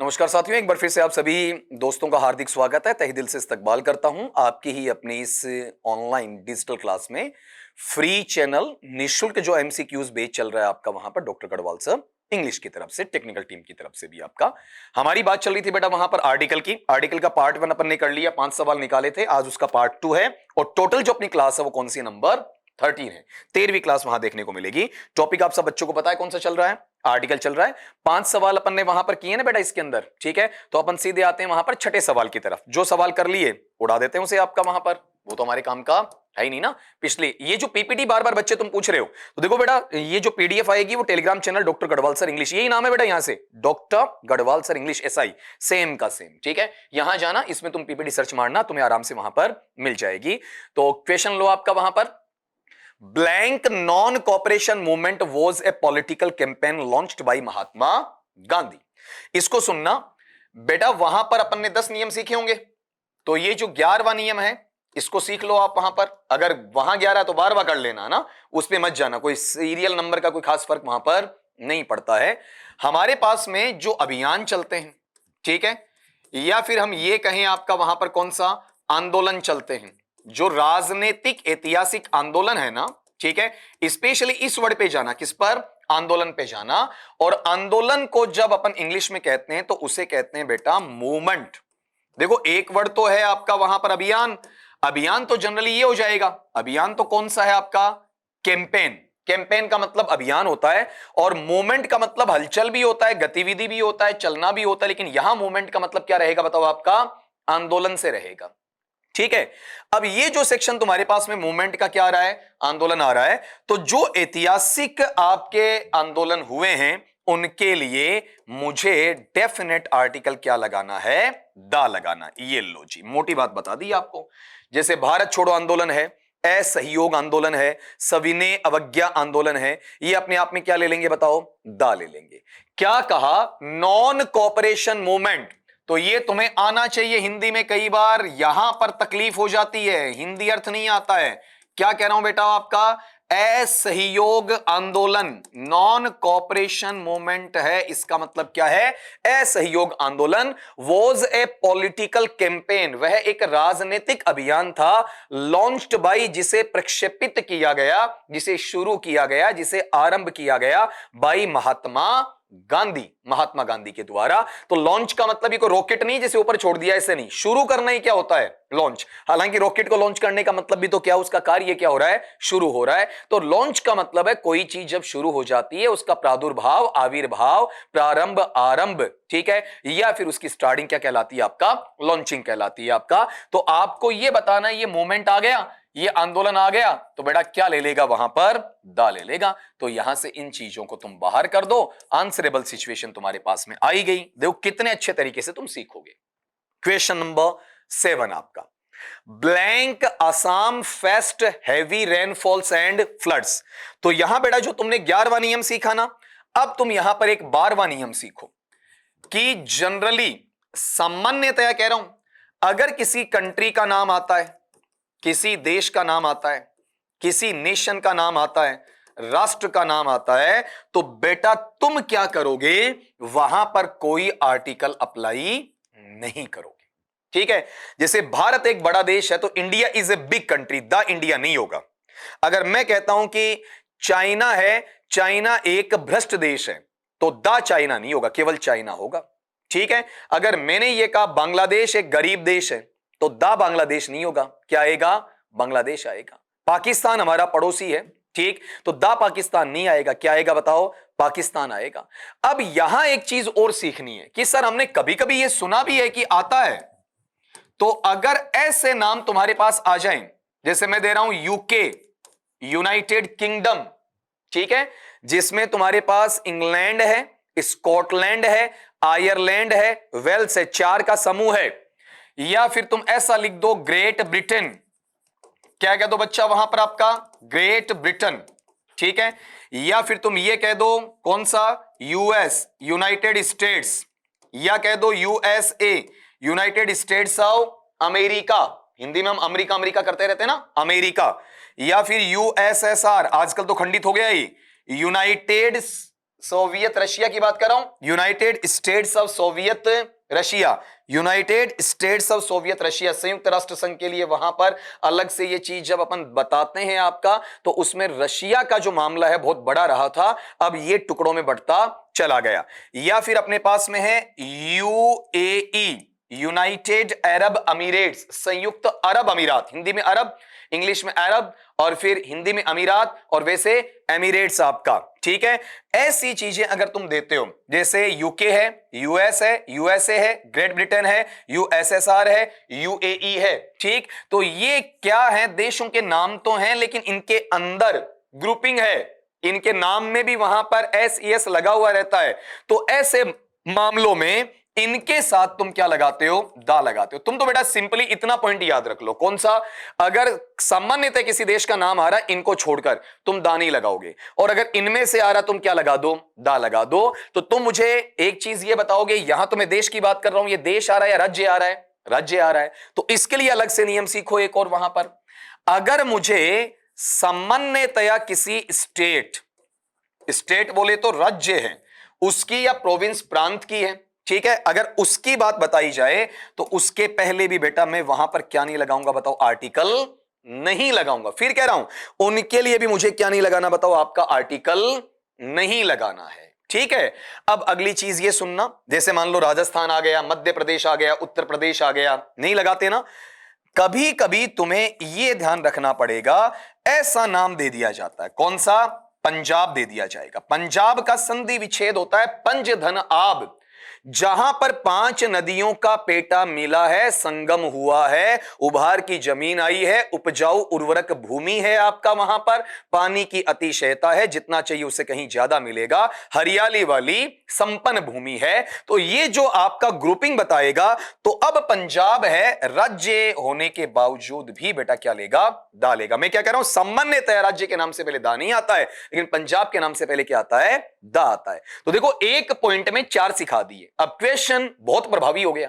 नमस्कार साथियों, एक बार फिर से आप सभी दोस्तों का हार्दिक स्वागत है। तहे दिल से इस्तकबाल करता हूं आपकी ही अपनी इस ऑनलाइन डिजिटल क्लास में। फ्री चैनल निशुल्क जो एमसीक्यूज बेच चल रहा है आपका, वहां पर डॉक्टर गढ़वाल सर इंग्लिश की तरफ से, टेक्निकल टीम की तरफ से भी आपका। हमारी बात चल रही थी बेटा वहां पर आर्टिकल की। आर्टिकल का पार्ट 1 अपन ने कर लिया, 5 सवाल निकाले थे। आज उसका पार्ट 2 है और टोटल जो अपनी क्लास है वो कौन सी नंबर 13 है। 13वीं क्लास वहां देखने को मिलेगी। टॉपिक आप सब बच्चों को पता है कौन सा चल रहा है, आर्टिकल चल रहा है। 5 सवाल अपन ने वहां पर किए ना बेटा इसके अंदर, ठीक है। तो अपन सीधे आते हैं वहां पर छठे सवाल की तरफ। जो सवाल कर लिए उड़ा देते हैं उसे आपका वहां पर, वो तो हमारे काम का है ही नहीं ना। पिछले ये जो पीपीटी बार बार बच्चे तुम पूछ रहे हो, तो देखो बेटा ये जो पीडीएफ आएगी वो Telegram channel doctor Garhwal sir English, यही नाम है बेटा, यहां से doctor Garhwal sir English SI, same का सेम, ठीक है। यहां जाना, इसमें तुम पीपीटी सर्च मारना, तुम्हें आराम से वहां पर मिल जाएगी। तो क्वेश्चन लो आपका वहां पर, blank non cooperation movement was a political campaign launched by Mahatma Gandhi. इसको सुनना बेटा, वहां पर अपन ने 10 नियम सीखे होंगे, तो ये जो 11वां नियम है इसको सीख लो आप वहां पर। अगर वहां 11 तो 12वां कर लेना ना, उस पे मत जाना, कोई सीरियल नंबर का कोई खास फर्क वहां पर नहीं पड़ता है। हमारे पास में जो अभियान चलते हैं, ठीक है, या फिर हम ये कहें आपका वहां पर कौन सा आंदोलन चलते हैं, जो राजनीतिक ऐतिहासिक आंदोलन है ना, ठीक है, स्पेशली इस वर्ड पे जाना, किस पर, आंदोलन पे जाना। और आंदोलन को जब अपन इंग्लिश में कहते हैं तो उसे कहते हैं बेटा मूवमेंट। देखो एक वर्ड तो है आपका वहां पर अभियान, अभियान तो जनरली ये हो जाएगा, अभियान तो कौन सा है आपका, कैंपेन। कैंपेन का मतलब अभियान होता है, और मूवमेंट का मतलब हलचल भी होता है, गतिविधि भी होता है, चलना भी होता है। लेकिन यहां मूवमेंट का मतलब क्या रहेगा बताओ आपका, आंदोलन से रहेगा, ठीक है। अब ये जो सेक्शन तुम्हारे पास में मूवमेंट का क्या आ रहा है, आंदोलन आ रहा है, तो जो ऐतिहासिक आपके आंदोलन हुए हैं उनके लिए मुझे डेफिनेट आर्टिकल क्या लगाना है, दा लगाना। ये लो जी, मोटी बात बता दी आपको। जैसे भारत छोड़ो आंदोलन है, असहयोग आंदोलन है, सविनय अवज्ञा आंदोलन है, ये अपने आप में क्या ले लेंगे बताओ, दा ले लेंगे। क्या कहा, नॉन कोऑपरेशन मूवमेंट, तो ये तुम्हें आना चाहिए हिंदी में। कई बार यहां पर तकलीफ हो जाती है, हिंदी अर्थ नहीं आता है। क्या कह रहा हूं बेटा आपका, असहयोग आंदोलन, नॉन कोऑपरेशन मूवमेंट है, इसका मतलब क्या है, असहयोग आंदोलन। वॉज ए पॉलिटिकल कैंपेन, वह एक राजनीतिक अभियान था, लॉन्च्ड बाय, जिसे प्रक्षेपित किया गया, जिसे शुरू किया गया, जिसे आरंभ किया गया बाय महात्मा गांधी, महात्मा गांधी के द्वारा। तो लॉन्च का मतलब ये कोई रॉकेट नहीं जैसे ऊपर छोड़ दिया, ऐसे नहीं। शुरू करना ही क्या होता है, लॉन्च। हालांकि रॉकेट को लॉन्च करने का मतलब भी तो क्या, उसका कार्य क्या हो रहा है, शुरू हो रहा है। तो लॉन्च का मतलब है कोई चीज जब शुरू हो जाती है उसका प्रादुर्भाव, आविर्भाव, प्रारंभ, आरंभ, ठीक है, या फिर उसकी स्टार्टिंग क्या कहलाती है आपका, लॉन्चिंग कहलाती है आपका। तो आपको यह बताना है, ये मूवमेंट आ गया, ये आंदोलन आ गया, तो बेटा क्या ले लेगा वहां पर, दा ले लेगा। तो यहां से इन चीजों को तुम बाहर कर दो, आंसरेबल सिचुएशन तुम्हारे पास में आई गई। देखो कितने अच्छे तरीके से तुम सीखोगे। क्वेश्चन नंबर 7 आपका, blank Assam fest heavy rainfalls and floods. तो यहां बेटा जो तुमने 11वां नियम सीखा ना, अब तुम यहां पर एक 12वां नियम सीखो कि जनरली, सामान्यतया कह रहा हूं, अगर किसी कंट्री का नाम आता है, किसी देश का नाम आता है, किसी नेशन का नाम आता है, राष्ट्र का नाम आता है, तो बेटा तुम क्या करोगे, वहां पर कोई आर्टिकल अप्लाई नहीं करोगे, ठीक है। जैसे भारत एक बड़ा देश है तो India is a big country, the India नहीं होगा। अगर मैं कहता हूं कि चाइना है, चाइना एक भ्रष्ट देश है, तो द चाइना नहीं होगा, केवल चाइना होगा, ठीक है। अगर मैंने यह कहा बांग्लादेश एक गरीब देश है, तो दा बांग्लादेश नहीं होगा, क्या आएगा, बांग्लादेश आएगा। पाकिस्तान हमारा पड़ोसी है, ठीक, तो दा पाकिस्तान नहीं आएगा, क्या आएगा बताओ, पाकिस्तान आएगा। अब यहां एक चीज और सीखनी है कि सर हमने कभी कभी यह सुना भी है कि आता है, तो अगर ऐसे नाम तुम्हारे पास आ जाएं, जैसे मैं दे रहा हूं यूके, यूनाइटेड किंगडम, ठीक है, जिसमें तुम्हारे पास इंग्लैंड है, स्कॉटलैंड है, आयरलैंड है, वेल्स है, 4 का समूह है। या फिर तुम ऐसा लिख दो ग्रेट ब्रिटेन, क्या कह दो बच्चा वहां पर आपका, ग्रेट ब्रिटेन, ठीक है। या फिर तुम ये कह दो कौन सा, यूएस, यूनाइटेड स्टेट्स, या कह दो USA, United states of America, Hindi में हम अमेरिका अमेरिका करते रहते हैं ना, अमेरिका। या फिर यूएसएसआर, आजकल तो खंडित हो गया ये, यूनाइटेड सोवियत रशिया की बात कर रहा हूं, United states of Soviet Russia, United states of Soviet Russia, संयुक्त राष्ट्र संघ के लिए वहां पर अलग से ये चीज जब अपन बताते हैं आपका, तो उसमें रशिया का जो मामला है बहुत बड़ा रहा था, अब ये टुकड़ों में बढ़ता चला गया। या फिर अपने पास में है यूएई, यूनाइटेड अरब अमीरेट्स, संयुक्त अरब अमीरात, हिंदी में अरब, इंग्लिश में अरब, और फिर हिंदी में अमीरात, और वैसे एमिरेट्स आपका, ठीक है। ऐसी चीजें अगर तुम देते हो, जैसे यूके है, यूएस है, यूएसए है, ग्रेट ब्रिटेन है, यूएसएसआर है, यूएई है, ठीक। तो ये क्या है, देशों के नाम तो हैं लेकिन इनके अंदर ग्रुपिंग है, इनके नाम में भी वहां पर एस एस लगा हुआ रहता है। तो ऐसे मामलों में इनके साथ तुम क्या लगाते हो, दा लगाते हो। तुम तो बेटा सिंपली इतना पॉइंट याद रख लो, कौन सा, अगर सामान्यतः किसी देश का नाम आ रहा है, इनको छोड़कर तुम दा नहीं लगाओगे, और अगर इनमें से आ रहा तुम क्या लगा दो, दा लगा दो। तो तुम मुझे एक चीज ये बताओगे, यहां तो मैं देश की बात कर रहा हूं, ये देश आ रहा है या राज्य आ रहा है, राज्य आ रहा है, तो इसके लिए अलग से नियम सीखो एक और वहां पर। अगर मुझे सामान्यतया किसी स्टेट, स्टेट बोले तो राज्य है, उसकी या प्रोविंस प्रांत की है, ठीक है, अगर उसकी बात बताई जाए तो उसके पहले भी बेटा मैं वहां पर क्या नहीं लगाऊंगा, बताओ, आर्टिकल नहीं लगाऊंगा। फिर कह रहा हूं उनके लिए भी मुझे क्या नहीं लगाना, बताओ, आपका आर्टिकल नहीं लगाना है, ठीक है। अब अगली चीज ये सुनना, जैसे मान लो राजस्थान आ गया, मध्य प्रदेश आ गया, उत्तर प्रदेश आ गया, नहीं लगाते ना। कभी कभी तुम्हें यह ध्यान रखना पड़ेगा, ऐसा नाम दे दिया जाता है, कौन सा, पंजाब दे दिया जाएगा। पंजाब का संधि विच्छेद होता है पंजधन आब, जहां पर 5 नदियों का पेटा मिला है, संगम हुआ है, उभार की जमीन आई है, उपजाऊ उर्वरक भूमि है आपका, वहां पर पानी की अतिशयता है, जितना चाहिए उससे कहीं ज्यादा मिलेगा, हरियाली वाली संपन्न भूमि है। तो ये जो आपका ग्रुपिंग बताएगा, तो अब पंजाब है, राज्य होने के बावजूद भी बेटा क्या लेगा, दा लेगा। मैं क्या कह रहा हूं, सामान्यतः राज्य के नाम से पहले दा नहीं आता है, लेकिन पंजाब के नाम से पहले क्या आता है, दा आता है। तो देखो एक पॉइंट में 4 सिखा दिए। अब क्वेश्चन बहुत प्रभावी हो गया,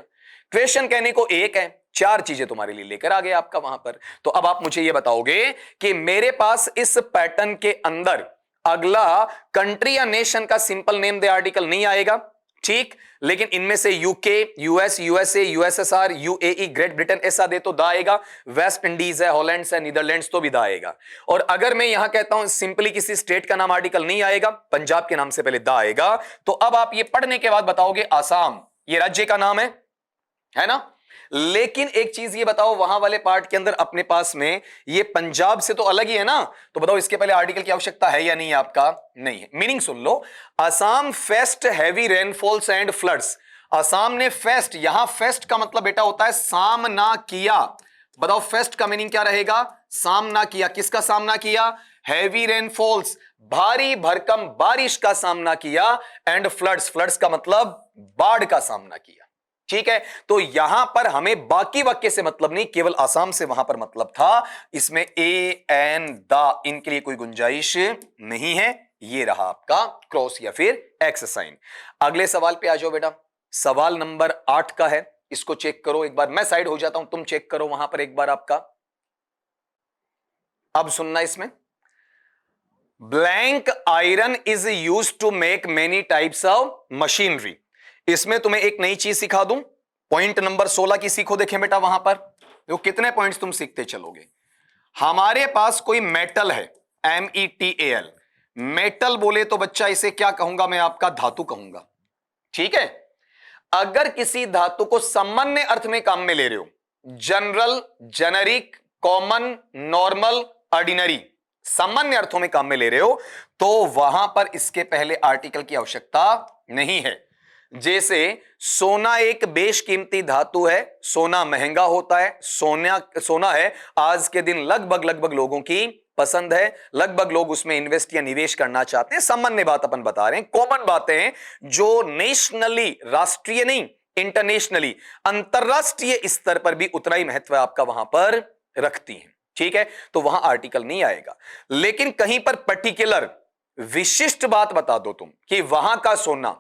क्वेश्चन कहने को एक है, 4 चीजें तुम्हारे लिए लेकर आ गया आपका वहां पर। तो अब आप मुझे यह बताओगे कि मेरे पास इस पैटर्न के अंदर अगला कंट्री या नेशन का सिंपल नेम दे आर्टिकल नहीं आएगा, ठीक, लेकिन इनमें से UK, US, USA, USSR, UAE, great Britain ऐसा दे तो दा आएगा, वेस्ट इंडीज है, हॉलैंड है, नीदरलैंड्स तो भी दा आएगा। और अगर मैं यहां कहता हूं सिंपली किसी स्टेट का नाम आर्टिकल नहीं आएगा, पंजाब के नाम से पहले दा आएगा। तो अब आप ये पढ़ने के बाद बताओगे आसाम ये राज्य का नाम है ना। लेकिन एक चीज ये बताओ, वहां वाले पार्ट के अंदर अपने पास में ये पंजाब से तो अलग ही है ना, तो बताओ इसके पहले आर्टिकल की आवश्यकता है या नहीं है आपका, नहीं है। Meaning soon low, Assam fest heavy rainfalls and floods, Assam ने फेस्ट, यहां फेस्ट का मतलब बेटा होता है सामना किया, बताओ फेस्ट का मीनिंग क्या रहेगा, सामना किया, किसका सामना किया, हैवी रेनफॉल्स, भारी भरकम बारिश का सामना किया, एंड फ्लड्स, फ्लड्स का मतलब बाढ़ का सामना किया, ठीक है। तो यहां पर हमें बाकी वाक्य से मतलब नहीं, केवल आसाम से वहां पर मतलब था। इसमें ए एन दा इनके लिए कोई गुंजाइश नहीं है। ये रहा आपका क्रॉस या फिर एक्स साइन। अगले सवाल पे आ जाओ बेटा, सवाल नंबर 8 का है, इसको चेक करो एक बार, मैं साइड हो जाता हूं, तुम चेक करो वहां पर एक बार आपका। अब सुनना इसमें, blank iron is used to make many types of machinery. इसमें तुम्हें एक नई चीज सिखा दूं, पॉइंट नंबर 16 की सीखो। देखें बेटा वहां पर देखो कितने पॉइंट्स तुम सीखते चलोगे। हमारे पास कोई मेटल है, METAL, मेटल बोले तो बच्चा इसे क्या कहूंगा मैं, आपका धातु कहूंगा, ठीक है। अगर किसी धातु को सामान्य अर्थ में काम में ले रहे हो, general, generic, common, normal, ordinary, सामान्य अर्थों में काम में ले रहे हो, तो वहां पर इसके पहले आर्टिकल की आवश्यकता नहीं है। जैसे सोना एक बेशकीमती धातु है, सोना महंगा होता है, सोना है आज के दिन लगभग लोगों की पसंद है, लगभग लोग उसमें इन्वेस्ट या निवेश करना चाहते हैं। सामान्य बात अपन बता रहे हैं, कॉमन बातें हैं जो नेशनली, राष्ट्रीय नहीं, इंटरनेशनली, अंतरराष्ट्रीय स्तर पर भी उतना ही महत्व आपका वहां पर रखती हैं, ठीक है। तो वहां आर्टिकल नहीं आएगा, लेकिन कहीं पर पर्टिकुलर विशिष्ट बात बता दो तुम कि वहां का सोना,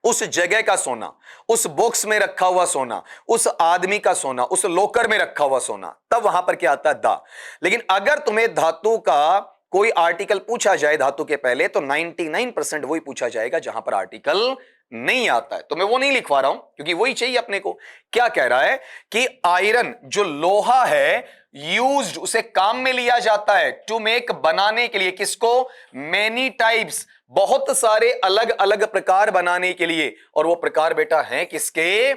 उस जगह का सोना, उस बॉक्स में रखा हुआ सोना, उस आदमी का सोना, उस लॉकर में रखा हुआ सोना, तब वहां पर क्या आता है, दा। लेकिन अगर तुम्हें धातु का कोई आर्टिकल पूछा जाए धातु के पहले तो 99% वही पूछा जाएगा जहां पर आर्टिकल नहीं आता है। तो मैं वो नहीं लिखवा रहा हूं क्योंकि वही चाहिए अपने को। क्या कह रहा है कि आयरन जो लोहा है यूज्ड, उसे काम में लिया जाता है टू मेक, बनाने के लिए। किसको? मेनी टाइप्स, बहुत सारे अलग अलग प्रकार बनाने के लिए। और वो प्रकार बेटा हैं किसके?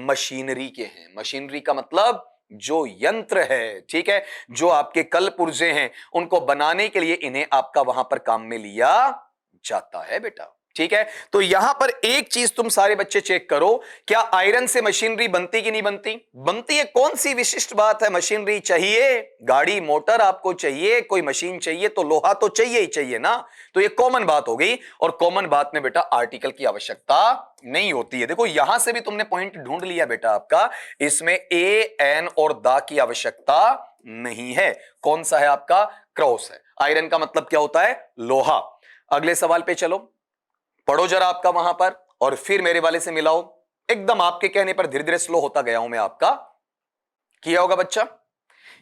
मशीनरी के हैं। मशीनरी का मतलब जो यंत्र है, ठीक है, जो आपके कल पुर्जे हैं उनको बनाने के लिए इन्हें आपका वहां पर काम में लिया जाता है बेटा। ठीक है, तो यहां पर एक चीज तुम सारे बच्चे चेक करो, क्या आयरन से मशीनरी बनती कि नहीं बनती? बनती है। कौन सी विशिष्ट बात है? मशीनरी चाहिए, गाड़ी मोटर आपको चाहिए, कोई मशीन चाहिए तो लोहा तो चाहिए ही चाहिए ना। तो ये कॉमन बात हो गई। और कॉमन बात में बेटा आर्टिकल की आवश्यकता नहीं होती है। देखो यहां से भी तुमने पॉइंट ढूंढ लिया बेटा आपका, इसमें ए एन और दा की आवश्यकता नहीं है। कौन सा है आपका? क्रॉस है। आयरन का मतलब क्या होता है? लोहा। अगले सवाल पे चलो, पढ़ो जरा आपका वहां पर और फिर मेरे वाले से मिलाओ। एकदम आपके कहने पर धीरे धीरे स्लो होता गया हूं मैं आपका। किया होगा बच्चा।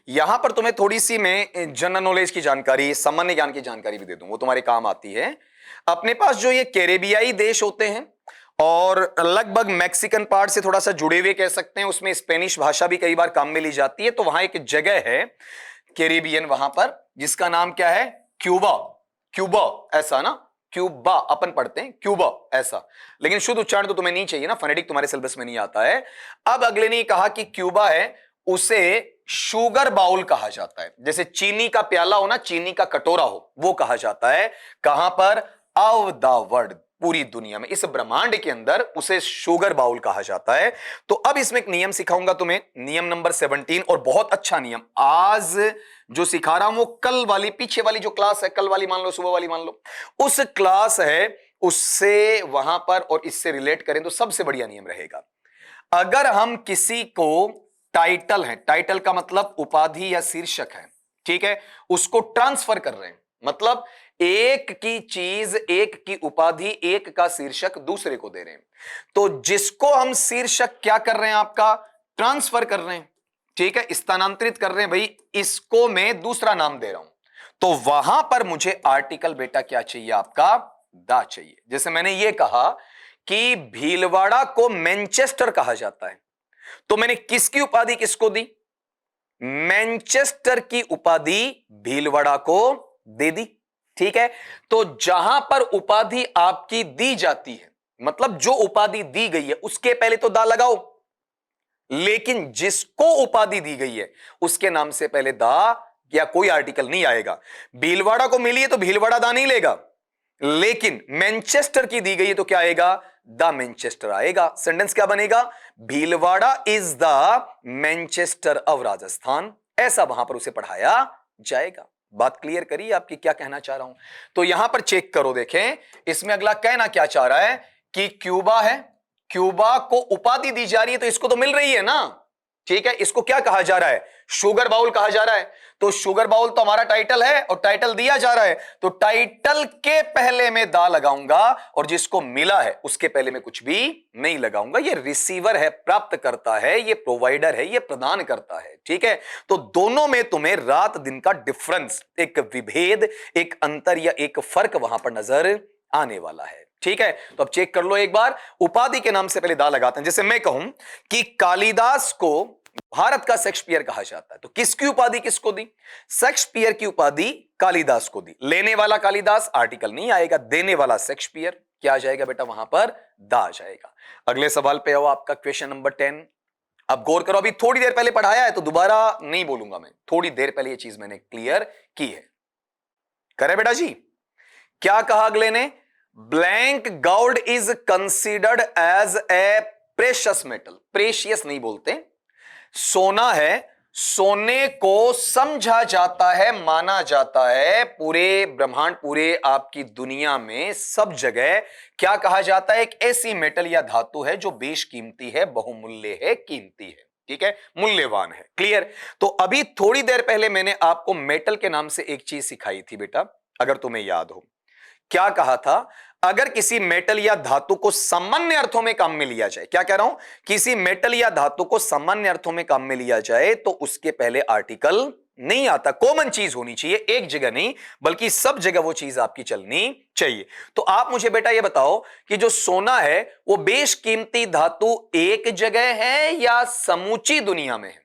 यहां पर तुम्हें थोड़ी सी मैं जनरल नॉलेज की जानकारी, सामान्य ज्ञान की जानकारी भी दे दूं, वो तुम्हारे काम आती है। अपने पास जो ये कैरेबियाई देश होते हैं और लगभग मैक्सिकन पार्ट से थोड़ा सा जुड़े हुए कह सकते हैं, उसमें स्पेनिश भाषा भी कई बार काम में ली जाती है। तो वहां एक जगह है कैरेबियन वहां पर, जिसका नाम क्या है? क्यूबा। क्यूबा, ऐसा ना, क्यूबा अपन पढ़ते हैं, क्यूबा ऐसा, लेकिन शुद्ध उच्चारण तो तुम्हें नहीं चाहिए ना, फोनेटिक तुम्हारे सिलेबस में नहीं आता है। अब अगले ने कहा कि क्यूबा है, उसे शुगर बाउल कहा जाता है। जैसे चीनी का प्याला हो ना, चीनी का कटोरा हो, वो कहा जाता है। कहां पर? ऑफ द वर्ल्ड, पूरी दुनिया में, इस ब्रह्मांड के अंदर उसे शुगर बाउल कहा जाता है। तो अब इसमें एक नियम सिखाऊंगा तुम्हें, नियम नंबर 17, और बहुत अच्छा नियम। आज जो सिखा रहा हूं वो कल वाली, पीछे वाली जो क्लास है, कल वाली मान लो, सुबह वाली मान लो, उस क्लास है, उससे वहां पर और इससे रिलेट करें तो सबसे बढ़िया नियम रहेगा। अगर हम किसी को टाइटल है, टाइटल का मतलब उपाधि या शीर्षक है, ठीक है, उसको ट्रांसफर कर रहे हैं, मतलब एक की चीज, एक की उपाधि, एक का शीर्षक दूसरे को दे रहे हैं, तो जिसको हम शीर्षक क्या कर रहे हैं आपका? ट्रांसफर कर रहे हैं, ठीक है, स्थानांतरित कर रहे हैं। भाई इसको मैं दूसरा नाम दे रहा हूं, तो वहां पर मुझे आर्टिकल बेटा क्या चाहिए आपका? दा चाहिए। जैसे मैंने ये कहा कि भीलवाड़ा को मैनचेस्टर कहा जाता है, तो मैंने किसकी उपाधि किसको दी? मैनचेस्टर की उपाधि भीलवाड़ा को दे दी, ठीक है। तो जहां पर उपाधि आपकी दी जाती है, मतलब जो उपाधि दी गई है उसके पहले तो दा लगाओ, लेकिन जिसको उपाधि दी गई है उसके नाम से पहले दा या कोई आर्टिकल नहीं आएगा। भीलवाड़ा को मिली है तो भीलवाड़ा दा नहीं लेगा, लेकिन मैनचेस्टर की दी गई है तो क्या आएगा? द मैनचेस्टर आएगा। सेंटेंस क्या बनेगा? Bhilwara is the Manchester of Rajasthan, ऐसा वहां पर उसे पढ़ाया जाएगा। बात क्लियर करिए आपकी, क्या कहना चाह रहा हूं। तो यहां पर चेक करो, देखें इसमें अगला कहना क्या चाह रहा है कि क्यूबा है, क्यूबा को उपाधि दी जा रही है तो इसको तो मिल रही है ना, ठीक है। इसको क्या कहा जा रहा है? शुगर बाउल कहा जा रहा है। तो शुगर बाउल तो हमारा टाइटल है और टाइटल दिया जा रहा है, तो टाइटल के पहले मैं दा लगाऊंगा और जिसको मिला है उसके पहले मैं कुछ भी नहीं लगाऊंगा। ये रिसीवर है, प्राप्त करता है, ये प्रोवाइडर है, ये प्रदान करता है, ठीक है। तो दोनों में तुम्हें रात दिन का डिफरेंस, एक विभेद, एक अंतर या एक फर्क वहां पर नजर आने वाला है, ठीक है। तो अब चेक कर लो एक बार, उपाधि के नाम से पहले दा लगाते हैं। जैसे मैं कहूं कि कालिदास को भारत का शेक्सपियर कहा जाता है, तो किसकी उपाधि किसको दी? शेक्सपियर की उपाधि कालिदास को दी। लेने वाला कालिदास, आर्टिकल नहीं आएगा, देने वाला शेक्सपियर, क्या आ जाएगा बेटा वहां पर? दा आ जाएगा। अगले सवाल पे आओ, आपका क्वेश्चन नंबर 10। अब गौर करो, अभी थोड़ी देर पहले पढ़ाया है तो दोबारा नहीं बोलूंगा मैं, थोड़ी देर पहले ये चीज मैंने क्लियर की है। करे बेटा जी, क्या कहा अगले ने? Blank gold is considered as a precious metal, precious नहीं बोलते, सोना है, सोने को समझा जाता है, माना जाता है, पूरे ब्रह्मांड, पूरे आपकी दुनिया में सब जगह क्या कहा जाता है? एक ऐसी मेटल या धातु है जो बेशकीमती है, बहुमूल्य है, कीमती है, ठीक है, मूल्यवान है। क्लियर? तो अभी थोड़ी देर पहले मैंने आपको मेटल के नाम से एक चीज सिखाई थी बेटा, अगर तुम्हें याद हो। क्या कहा था? अगर किसी मेटल या धातु को सामान्य अर्थों में काम में लिया जाए, क्या कह रहा हूं? किसी मेटल या धातु को सामान्य अर्थों में काम में लिया जाए तो उसके पहले आर्टिकल नहीं आता। कॉमन चीज होनी चाहिए, एक जगह नहीं बल्कि सब जगह वो चीज आपकी चलनी चाहिए। तो आप मुझे बेटा ये बताओ कि जो सोना है वो बेशकीमती धातु एक जगह है या समूची दुनिया में है?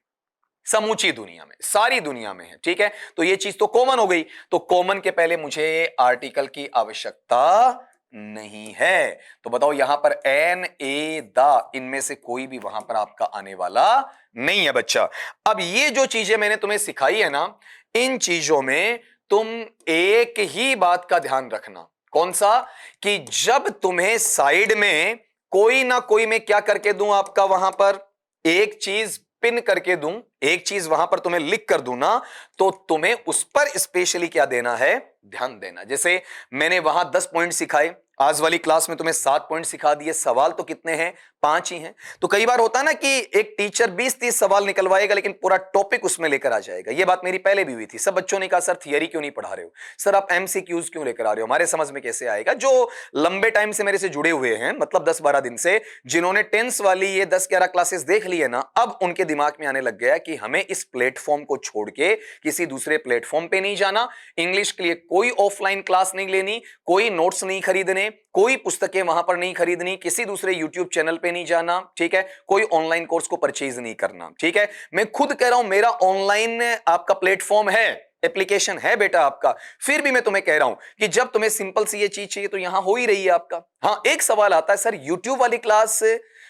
समूची दुनिया में, सारी दुनिया में है। ठीक है, तो ये चीज तो कॉमन हो गई। तो कॉमन के पहले मुझे आर्टिकल की आवश्यकता नहीं है। तो बताओ यहां पर एन ए दा, इनमें से कोई भी वहां पर आपका आने वाला नहीं है बच्चा। अब ये जो चीजें मैंने तुम्हें सिखाई है ना, इन चीजों में तुम एक ही बात का ध्यान रखना। कौन सा? कि जब तुम्हें साइड में कोई ना कोई मैं क्या करके दूं आपका, वहां पर एक चीज पिन करके दूं, एक चीज वहां पर तुम्हें लिख कर दूं ना, तो तुम्हें उस पर स्पेशली क्या देना है, ध्यान देना। जैसे मैंने वहां 10 पॉइंट सिखाए, आज वाली क्लास में तुम्हें 7 पॉइंट सिखा दिए। सवाल तो कितने हैं? 5 ही हैं। तो कई बार होता है ना कि एक टीचर 20-30 सवाल निकलवाएगा लेकिन पूरा टॉपिक उसमें लेकर आ जाएगा। ये बात मेरी पहले भी हुई थी। सब बच्चों ने कहा सर थियरी क्यों नहीं पढ़ा रहे हो, सर आप एमसीक्यूज क्यों लेकर आ रहे हो, हमारे समझ में कैसे आएगा। जो लंबे टाइम से मेरे से जुड़े हुए हैं, मतलब 10-12 दिन से, जिन्होंने टेंस वाली ये 10-11 क्लासेस देख ली है ना, अब उनके दिमाग में आने लग गया कि हमें इस प्लेटफॉर्म को छोड़ के किसी दूसरे प्लेटफॉर्म पे नहीं जाना, इंग्लिश के लिए कोई ऑफलाइन क्लास नहीं लेनी, कोई नोट्स नहीं खरीदने, कोई पुस्तकें वहां पर नहीं खरीदनी, किसी दूसरे यूट्यूब चैनल पे नहीं जाना। ठीक है, कोई ऑनलाइन कोर्स को परचेज नहीं करना। ठीक है, मैं खुद कह रहा हूं मेरा ऑनलाइन आपका प्लेटफॉर्म है, एप्लीकेशन है बेटा आपका। फिर भी मैं तुम्हें कह रहा हूं कि जब तुम्हें सिंपल सी ये चीज चाहिए तो यहां हो ही रही है आपका। हां, एक सवाल आता है सर यूट्यूब वाली क्लास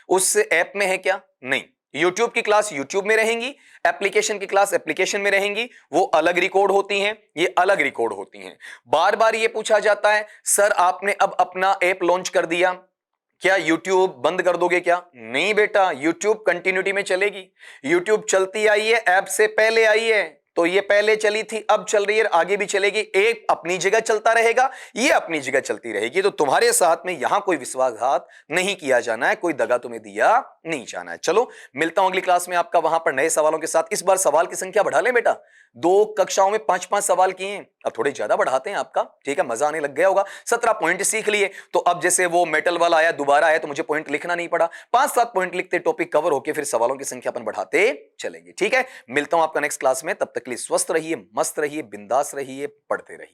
उस ऐप में है क्या? नहीं, यूट्यूब की क्लास यूट्यूब में रहेंगी, एप्लीकेशन की क्लास एप्लीकेशन में रहेंगी। वो अलग रिकॉर्ड होती हैं, ये अलग रिकॉर्ड होती हैं। बार बार ये पूछा जाता है सर आपने अब अपना ऐप लॉन्च कर दिया, क्या यूट्यूब बंद कर दोगे क्या? नहीं बेटा, यूट्यूब कंटिन्यूटी में चलेगी। यूट्यूब चलती आई है, ऐप से पहले आई है, तो ये पहले चली थी, अब चल रही है, आगे भी चलेगी। एक अपनी जगह चलता रहेगा, ये अपनी जगह चलती रहेगी। तो तुम्हारे साथ में यहां कोई विश्वासघात नहीं किया जाना है, कोई दगा तुम्हें दिया नहीं जाना है। चलो मिलता हूं अगली क्लास में आपका वहां पर नए सवालों के साथ। इस बार सवाल की संख्या बढ़ा लें बेटा, 2 कक्षाओं में 5-5 सवाल किए हैं, अब थोड़े ज्यादा बढ़ाते हैं आपका। ठीक है, मजा आने लग गया होगा। 17 पॉइंट सीख लिए, तो अब जैसे वो मेटल वाला आया, दोबारा आया, तो मुझे पॉइंट लिखना नहीं पड़ा। 5-7 पॉइंट लिखते टॉपिक कवर होके फिर सवालों की संख्या अपन बढ़ाते चलेंगे। ठीक है, मिलता हूं आपका नेक्स्ट क्लास में। तब तक के लिए स्वस्थ रहिए, मस्त रहिए, बिंदास रहिए, पढ़ते रहिए।